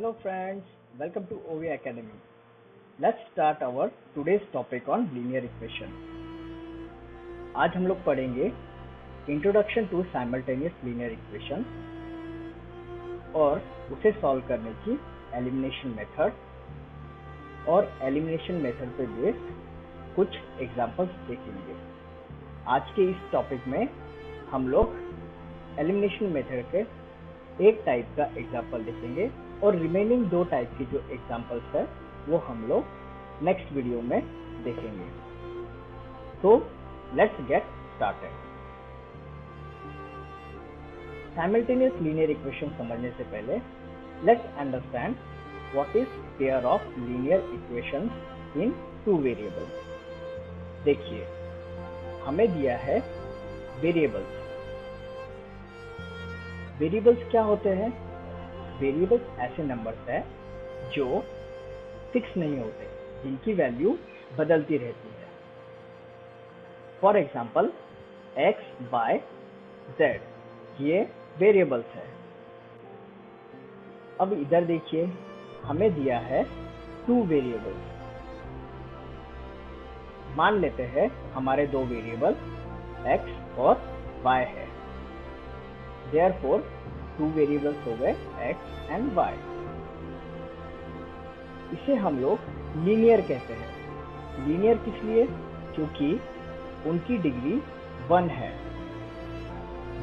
Hello friends, welcome to OV Academy. Let's start our today's topic on linear equation. आज हम लोग पढ़ेंगे introduction to simultaneous linear equation और उसे solve करने की एलिमिनेशन मेथड और एलिमिनेशन मेथड पे बेस्ड कुछ एग्जांपल्स देखेंगे। आज के इस टॉपिक में हम लोग एलिमिनेशन मेथड के एक टाइप का एग्जांपल देखेंगे और रिमेनिंग दो टाइप की जो एग्जांपल्स है वो हम लोग नेक्स्ट वीडियो में देखेंगे। तो let's get started. Simultaneous linear equation समझने से पहले let's understand what is pair of linear equations in two variables. देखिए, हमें दिया है वेरिएबल्स। वेरिएबल्स क्या होते हैं? वेरिएबल्स ऐसे नंबर्स हैं जो फिक्स नहीं होते, जिनकी वैल्यू बदलती रहती है। For example x, y, z ये वेरिएबल्स है। अब इधर देखिए, हमें दिया है टू वेरिएबल्स। मान लेते हैं हमारे दो वेरिएबल x और y है। Therefore, टू वेरिएबल्स हो गए x एंड y। इसे हम लोग लीनियर कहते हैं। लीनियर किस लिए? क्योंकि उनकी डिग्री 1 है।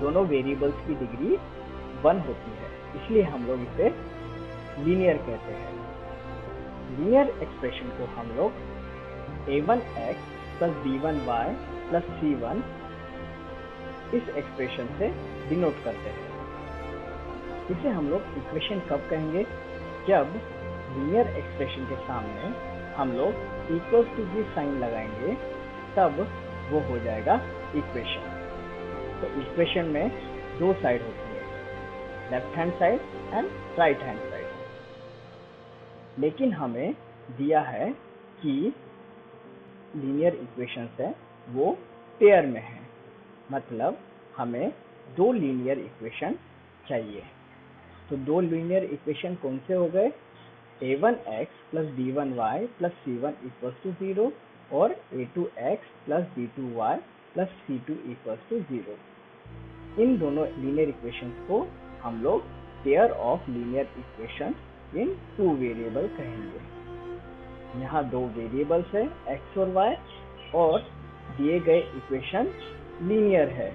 दोनों वेरिएबल्स की डिग्री 1 होती है, इसलिए हम लोग इसे लीनियर कहते हैं। लीनियर एक्सप्रेशन को हम लोग a1x plus b1y plus c1 इस एक्सप्रेशन से डिनोट करते हैं। इसे हम लोग इक्वेशन कब कहेंगे? जब लीनियर एक्सप्रेशन के सामने हम लोग इक्वल टू की साइन लगाएंगे, तब वो हो जाएगा इक्वेशन। तो इक्वेशन में दो साइड होती है, left hand side and right hand side. लेकिन हमें दिया है कि लीनियर इक्वेशंस है वो पेयर में है, मतलब हमें दो लीनियर इक्वेशन चाहिए। तो दो लीनियर इक्वेशन कौन से हो गए? a1x plus b1y plus c1 equals to 0 और a2x plus b2y plus c2 equals to 0। इन दोनों लीनियर इक्वेशंस को हम लोग pair of linear equation in two variable कहेंगे। यहाँ दो वेरिएबल्स है x और y और दिए गए इक्वेशन लीनियर है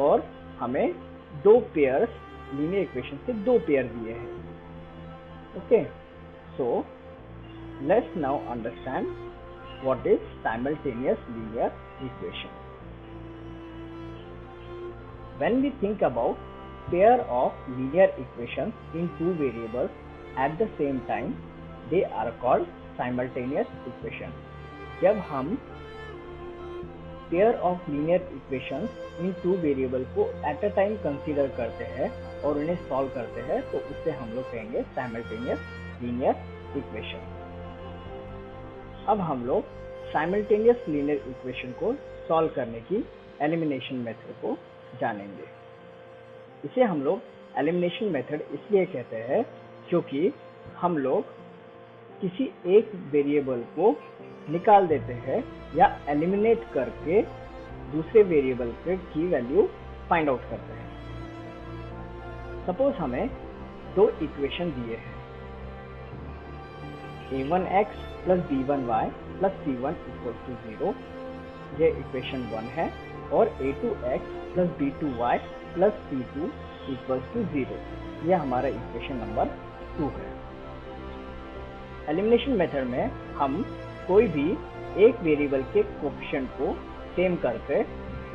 और हमें दो पेयर्स लीनियर इक्वेशन से दो पेयर दिए हैं। Okay, so let's now understand what is simultaneous linear equation. When we think about pair of linear equations in two variables at the same time, they are called simultaneous equation. जब हम pair of linear equations in two variable को at a time consider करते हैं और उन्हें solve करते हैं, तो उससे हम लोग कहेंगे साइमल्टेनियस लीनियर इक्वेशन। अब हम लोग साइमल्टेनियस लीनियर इक्वेशन को सॉल्व करने की एलिमिनेशन मेथड को जानेंगे। इसे हम लोग एलिमिनेशन मेथड इसलिए कहते हैं क्योंकि हम लोग किसी एक वेरिएबल को निकाल देते हैं या एलिमिनेट करके दूसरे वेरिएबल की वैल्यू फाइंड आउट करते हैं। सपोज हमें दो इक्वेशन दिए हैं, a1x plus b1y plus c1 equals to 0, ये इक्वेशन 1 है, और a2x plus b2y plus c2 equals to 0, ये हमारा इक्वेशन नंबर 2 है। एलिमिनेशन मेथड में हम कोई भी एक वेरिएबल के कोफिशिएंट को सेम करके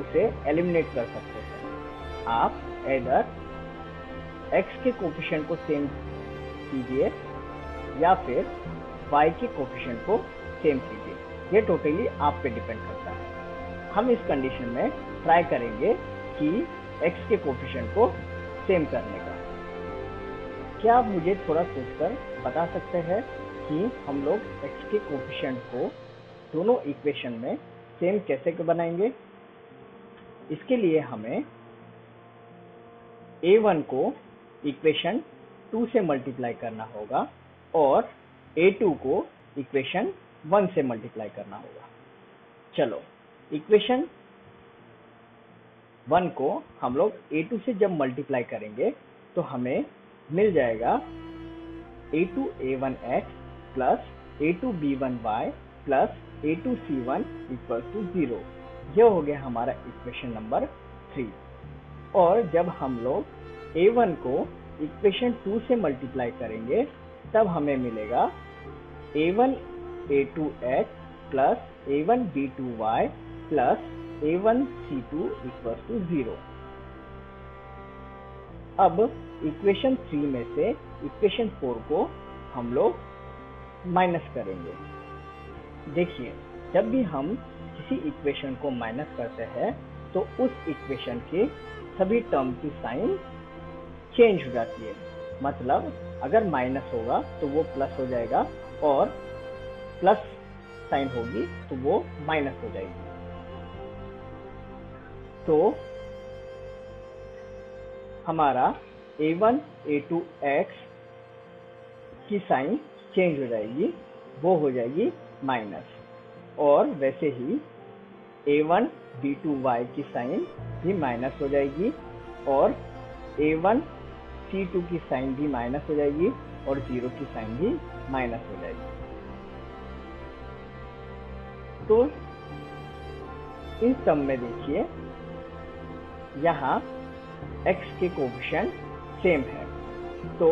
उसे एलिमिनेट कर सकते हैं। आप इधर x के कोफिशिएंट को सेम कीजिए या फिर y के कोफिशिएंट को सेम कीजिए, ये टोटली आप पे डिपेंड करता है। हम इस कंडीशन में ट्राई करेंगे कि x के कोफिशिएंट को सेम करने का। क्या आप मुझे थोड़ा सोचकर बता सकते हैं कि हम लोग x के कोफिशिएंट को दोनों इक्वेशन में सेम कैसे बनाएंगे? इसके लिए हमें a1 को इक्वेशन 2 से मल्टीप्लाई करना होगा और a2 को इक्वेशन 1 से मल्टीप्लाई करना होगा। चलो, इक्वेशन 1 को हम लोग a2 से जब मल्टीप्लाई करेंगे तो हमें मिल जाएगा a2a1x plus a2b1y plus a2c1 equal to 0। यह हो गया हमारा इक्वेशन नंबर 3। और जब हम लोग a1 को इक्वेशन 2 से मल्टीप्लाई करेंगे तब हमें मिलेगा a1a2x plus a1b2y plus a1c2 equal to 0। अब इक्वेशन 3 में से इक्वेशन 4 को हम लोग माइनस करेंगे। देखिए, जब भी हम किसी इक्वेशन को माइनस करते हैं तो उस इक्वेशन के सभी टर्म की साइन चेंज हो जाती है। मतलब अगर माइनस होगा तो वो प्लस हो जाएगा और प्लस साइन होगी तो वो माइनस हो जाएगी। तो हमारा a1 a2x की साइन चेंज हो जाएगी, वो हो जाएगी माइनस। और वैसे ही a1 b2y की साइन भी माइनस हो जाएगी और a1 c2 की साइन भी माइनस हो जाएगी और 0 की साइन भी माइनस हो जाएगी। तो इन टर्म में देखिए, यहाँ x के कोएफिशिएंट सेम है तो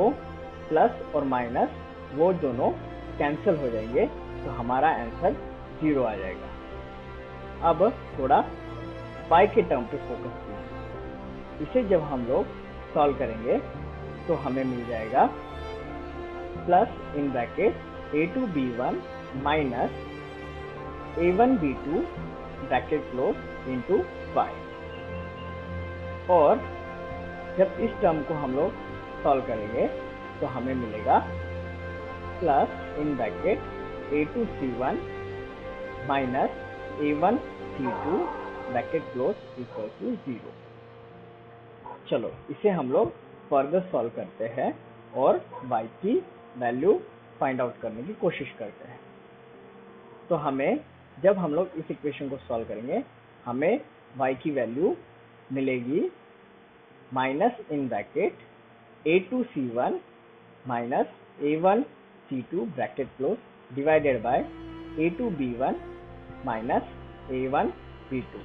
प्लस और माइनस वो दोनों कैंसिल हो जाएंगे, तो हमारा आंसर 0 आ जाएगा। अब थोड़ा y के टर्म पे फोकस कीजिए। इसे जब हम लोग सॉल्व करेंगे तो हमें मिल जाएगा plus in bracket a2b1 minus a1b2 bracket close into y। और जब इस टर्म को हम लोग सॉल्व करेंगे तो हमें मिलेगा plus in bracket a2c1 minus a1c2 bracket close equal to 0। चलो, इसे हम लोग फर्दर सॉल्व करते हैं और y की वैल्यू फाइंड आउट करने की कोशिश करते हैं। तो हमें जब हम लोग इस इक्वेशन को सॉल्व करेंगे हमें y की वैल्यू मिलेगी minus in bracket a2c1 minus a1c2 bracket close divided by a2b1 minus a1b2।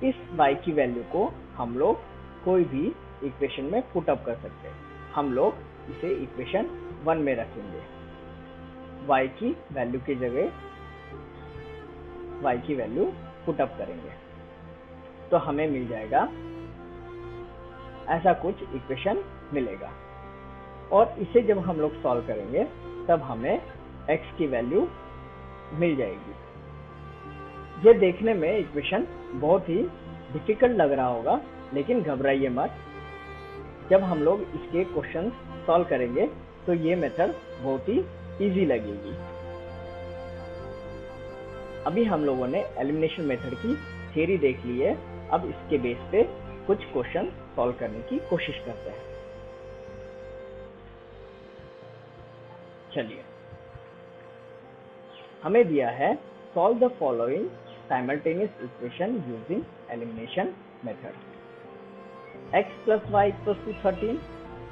इस y की वैल्यू को हम लोग कोई भी इक्वेशन में पुट अप कर सकते हैं। हम लोग इसे इक्वेशन 1 में रखेंगे। y की वैल्यू की जगह y की वैल्यू पुट अप करेंगे तो हमें मिल जाएगा, ऐसा कुछ इक्वेशन मिलेगा। और इसे जब हम लोग सॉल्व करेंगे तब हमें x की वैल्यू मिल जाएगी। ये देखने में इक्वेशन बहुत ही डिफिकल्ट लग रहा होगा, लेकिन घबराइए मत। जब हम लोग इसके क्वेश्चन सॉल्व करेंगे तो ये मेथड बहुत ही इजी लगेगी। अभी हम लोगों ने एलिमिनेशन मेथड की थ्योरी देख ली है, अब इसके बेस पे कुछ क्वेश्चन सॉल्व करने की कोशिश करते हैं। चलिए, हमें दिया है solve the following simultaneous equation using elimination method. x plus y equal to 13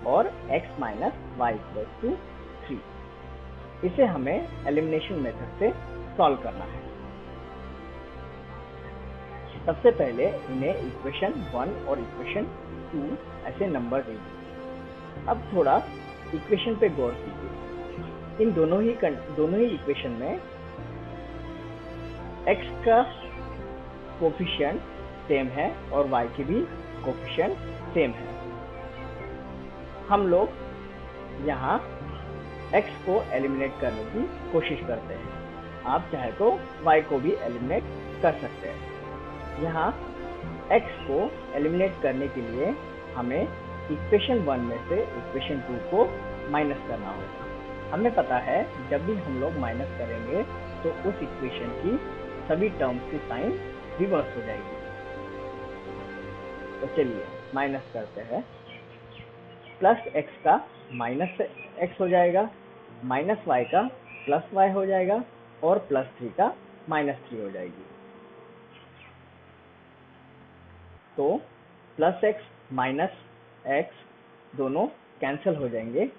और x minus y equal to 3। इसे हमें एलिमिनेशन मेथड से सॉल्व करना है। सबसे पहले इन्हें इक्वेशन 1 और इक्वेशन 2 ऐसे नंबर दीजिए। अब थोड़ा इक्वेशन पे गौर कीजिए। इन दोनों ही इक्वेशन में x का कोफिशिएंट सेम है और y की भी कोफिशिएंट सेम है। हम लोग यहाँ x को एलिमिनेट करने की कोशिश करते हैं। आप चाहे तो y को भी एलिमिनेट कर सकते हैं। यहाँ x को एलिमिनेट करने के लिए हमें इक्वेशन 1 में से इक्वेशन 2 को माइनस करना होगा। हमें पता है जब भी हम लोग माइनस करेंगे तो उस इक्वेशन की सभी टर्म्स की साइन रिवर्स हो जाएगी। तो चलिए माइनस करते हैं। प्लस एक्स का माइनस एक्स हो जाएगा, माइनस वाई का प्लस वाई हो जाएगा और प्लस 3 का माइनस 3 हो जाएगी। तो प्लस एक्स माइनस एक्स दोनों कैंसिल हो जाएंगे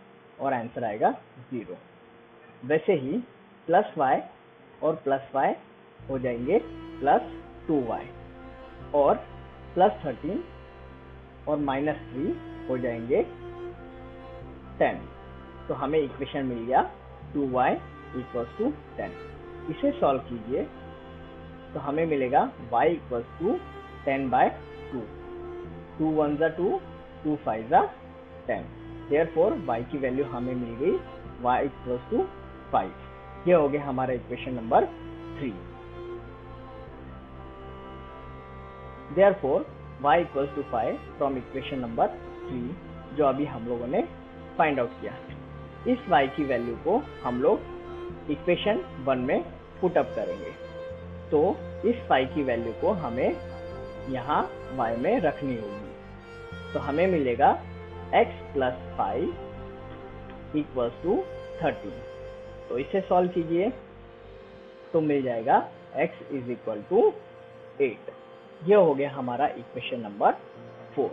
और आंसर आएगा 0। वैसे ही प्लस वाई और प्लस वाई हो जाएंगे प्लस 2y और प्लस 13 और माइनस 3 हो जाएंगे 10। तो हमें इक्वेशन मिल गया 2y इक्वल्स टू 10। इसे सॉल्व कीजिए तो हमें मिलेगा y इक्वल्स टू 10/2। 2 1 जा 2, 2 5 जा 10। देयरफॉर y की वैल्यू हमें मिल गई y इक्वल्स टू 5। ये हो गया हमारा equation number 3। Therefore, y equals to 5 from equation number 3 जो अभी हम लोगों ने फाइंड आउट किया। इस y की वैल्यू को हम लोग इक्वेशन 1 में पुट अप करेंगे। तो इस y की वैल्यू को हमें यहाँ y में रखनी होगी। तो हमें मिलेगा x प्लस 5 इक्वल्स टू 13। तो इसे सॉल्व कीजिए तो मिल जाएगा x इज इक्वल टू 8। यह हो गया हमारा इक्वेशन नंबर 4।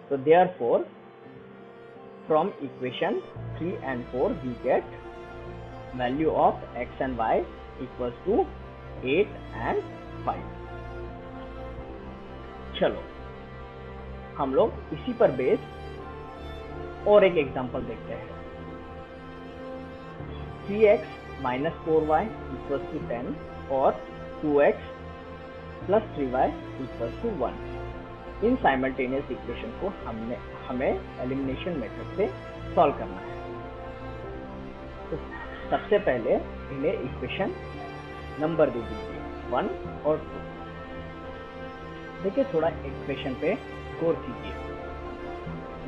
तो therefore from equation 3 and 4 we get value of x and y equals to 8 and 5। चलो हम लोग इसी पर बेस और एक एग्जांपल देखते हैं। 3x minus 4y equals to 10 और 2x plus 3y equals to 1। In simultaneous equation को हमें एलिमिनेशन मेथड से सॉल्व करना है। तो सबसे पहले इन्हें इक्वेशन नंबर दे दीजिए 1 और 2। देखिए थोड़ा इक्वेशन पे गौर कीजिए।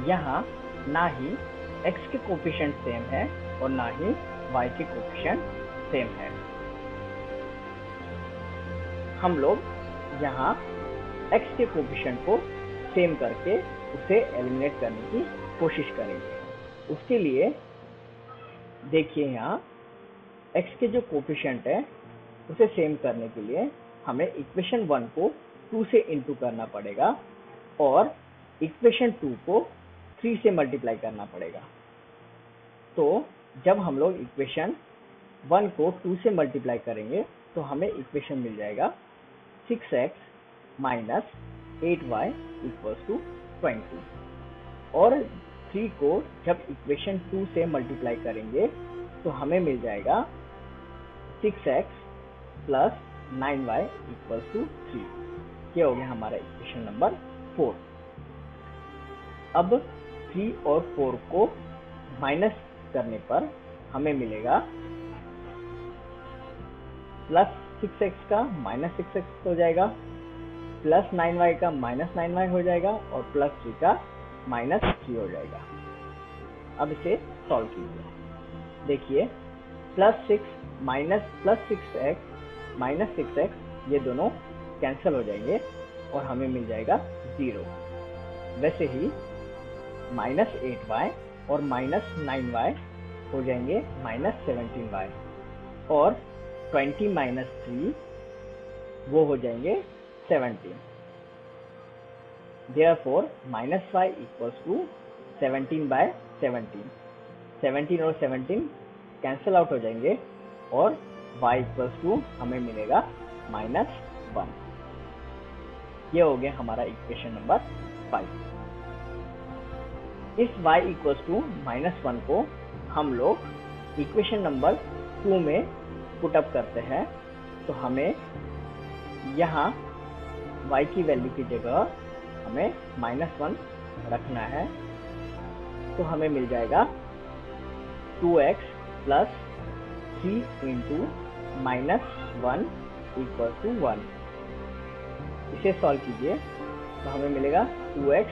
यहाँ ना ही x के कोफिशिएंट सेम है और ना ही y के कोफिशिएंट सेम है। हम लोग यहाँ x के कोफिशिएंट को सेम करके उसे एलिमिनेट करने की कोशिश करेंगे। उसके लिए देखिए यहाँ x के जो कोफिशिएंट है उसे सेम करने के लिए हमें इक्वेशन 1 को 2 से इंटू करना पड़ेगा और इक्वेशन 2 को 3 से मल्टीप्लाई करना पड़ेगा। तो जब हम लोग इक्वेशन 1 को 2 से मल्टीप्लाई करेंगे तो हमें इक्वेशन मिल जाएगा 6x minus 8y equals to 20 और 3 को जब इक्वेशन 2 से मल्टीप्लाई करेंगे तो हमें मिल जाएगा 6x plus 9y equals to 3। ये हो गया हमारा इक्वेशन नंबर 4। अब 3 और 4 को माइनस करने पर हमें मिलेगा प्लस 6x का माइनस 6x हो जाएगा, प्लस 9y का माइनस 9y हो जाएगा और प्लस 3 का माइनस 3 हो जाएगा। अब इसे सॉल्व कीजिए। देखिए plus 6 minus plus 6x minus 6x ये दोनों कैंसिल हो जाएंगे और हमें मिल जाएगा 0। वैसे ही माइनस 8y और माइनस 9y हो जाएंगे माइनस 17y और 20 माइनस 3 वो हो जाएंगे 17। Therefore minus y equals to 17/17। 17 और 17 कैंसिल आउट हो जाएंगे और y इक्वल्स टू हमें मिलेगा -1। ये हो गया हमारा इक्वेशन नंबर 5। इस y इक्वल्स टू -1 को हम लोग इक्वेशन नंबर 2 में पुट अप करते हैं। तो हमें यहाँ y की वैल्यू की जगह हमें -1 रखना है। तो हमें मिल जाएगा 2x plus 3 into -1 equal to 1। इसे सॉल्व कीजिए तो हमें मिलेगा 2x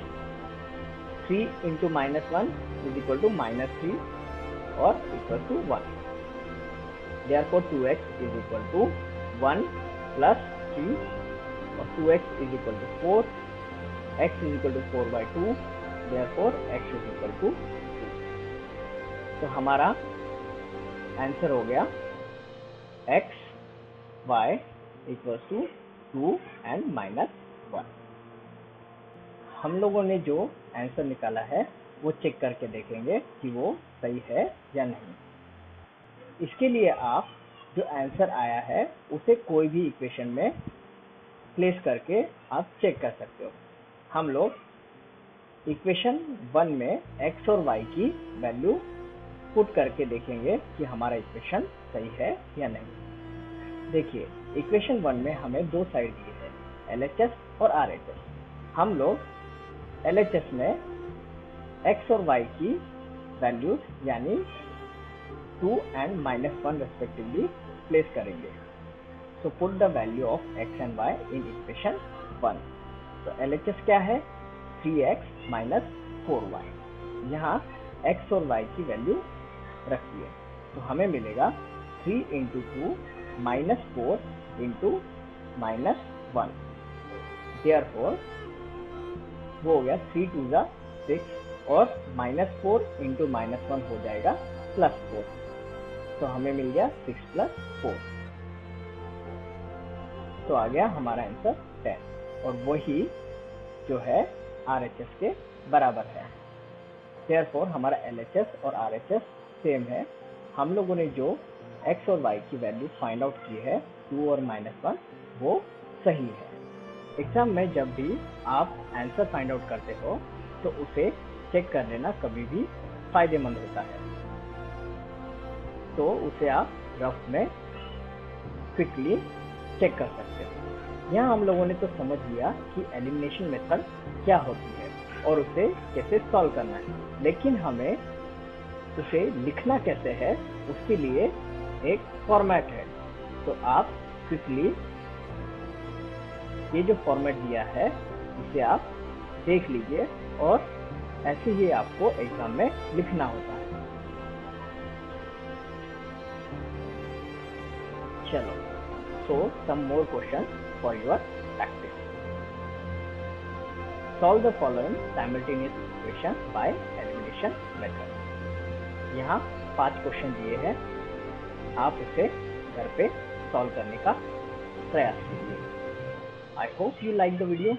3 into -1 is equal to -3 और equal to 1। Therefore 2x is equal to 1 plus 3 और 2x is equal to 4, x is equal to 4/2, therefore x is equal to 2। तो हमारा answer हो गया x y equal to 2 and -1। हम लोगों ने जो आंसर निकाला है वो चेक करके देखेंगे कि वो सही है या नहीं। इसके लिए आप जो आंसर आया है उसे कोई भी इक्वेशन में प्लेस करके आप चेक कर सकते हो। हम लोग इक्वेशन 1 में x और y की वैल्यू पुट करके देखेंगे कि हमारा इक्वेशन सही है या नहीं। देखिए, इक्वेशन 1 में हमें दो साइड दी है, LHS और RHS। हम लोग LHS में x और y की वैल्यूज यानी 2 एंड -1 रेस्पेक्टिवली प्लेस करेंगे। So put the value of x and y in equation 1. तो LHS क्या है? 3x minus 4y। यहाँ x और y की वैल्यू रखिए तो हमें मिलेगा 3 into 2 minus 4 into -1। Therefore वो हो गया 3 2 जा 6 और -4 into -1 हो जाएगा +4। तो हमें मिल गया 6 + 4। तो आ गया हमारा आंसर 10 और वही जो है RHS के बराबर है। Therefore हमारा LHS और RHS सेम है। हम लोगों ने जो x और y की वैल्यू फाइंड आउट की है 2 और -1 वो सही है। एग्जाम में जब भी आप आंसर फाइंड आउट करते हो तो उसे चेक कर लेना कभी भी फायदेमंद होता है। तो उसे आप रफ में क्विकली चेक कर सकते हो। यहाँ हम लोगों ने तो समझ लिया कि एलिमिनेशन मेथड क्या होती है और उसे कैसे सॉल्व करना है, लेकिन हमें उसे लिखना कैसे है उसके लिए एक फॉर्मेट है। तो आप क्विकली ये जो फॉर्मेट दिया है इसे आप देख लीजिए और ऐसे ही आपको एग्जाम में लिखना होता है। चलो, so some more questions for your practice. Solve the following simultaneous equation by elimination method. यहाँ 5 क्वेश्चन दिए हैं, आप उसे घर पे सॉल्व करने का प्रयास कीजिए। I hope you like the video.